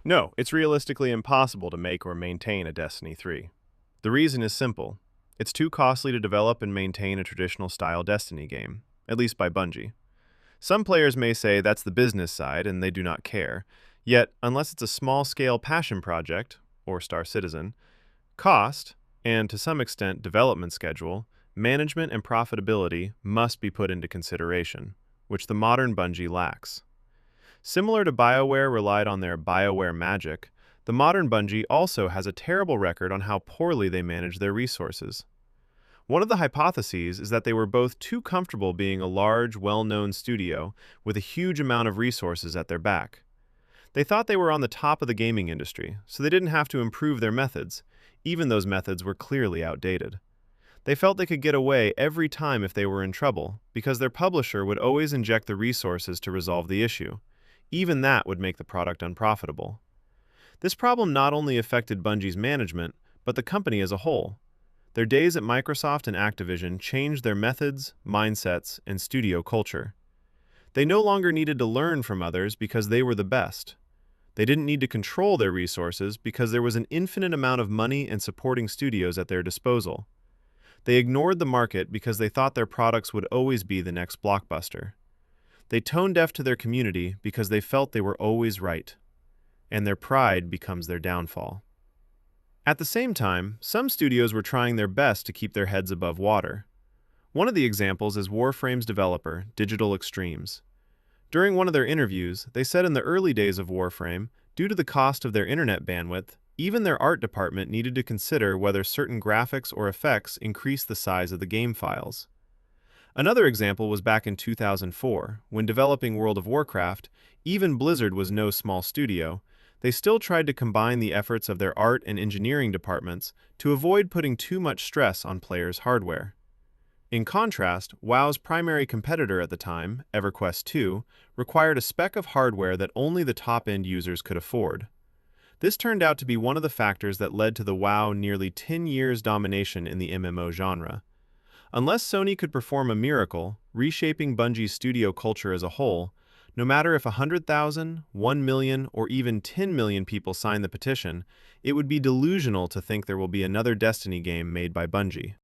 No, it's realistically impossible to make or maintain a Destiny 3. The reason is simple. It's too costly to develop and maintain a traditional style Destiny game, at least by Bungie. Some players may say that's the business side and they do not care, yet, unless it's a small scale passion project, or Star Citizen, cost, and to some extent development schedule, management and profitability must be put into consideration, which the modern Bungie lacks. Similar to BioWare relied on their BioWare magic, the modern Bungie also has a terrible record on how poorly they manage their resources. One of the hypotheses is that they were both too comfortable being a large, well-known studio with a huge amount of resources at their back. They thought they were on the top of the gaming industry, so they didn't have to improve their methods, even those methods were clearly outdated. They felt they could get away every time if they were in trouble, because their publisher would always inject the resources to resolve the issue. Even that would make the product unprofitable. This problem not only affected Bungie's management, but the company as a whole. Their days at Microsoft and Activision changed their methods, mindsets, and studio culture. They no longer needed to learn from others because they were the best. They didn't need to control their resources because there was an infinite amount of money and supporting studios at their disposal. They ignored the market because they thought their products would always be the next blockbuster. They tone deaf to their community because they felt they were always right, and their pride becomes their downfall. At the same time, some studios were trying their best to keep their heads above water. One of the examples is Warframe's developer, Digital Extremes. During one of their interviews, they said in the early days of Warframe, due to the cost of their internet bandwidth, even their art department needed to consider whether certain graphics or effects increased the size of the game files. Another example was back in 2004, when developing World of Warcraft, even Blizzard was no small studio. They still tried to combine the efforts of their art and engineering departments to avoid putting too much stress on players' hardware. In contrast, WoW's primary competitor at the time, EverQuest 2, required a spec of hardware that only the top-end users could afford. This turned out to be one of the factors that led to the WoW nearly 10 years domination in the MMO genre. Unless Sony could perform a miracle, reshaping Bungie's studio culture as a whole, no matter if 100,000, 1 million, or even 10 million people sign the petition, it would be delusional to think there will be another Destiny game made by Bungie.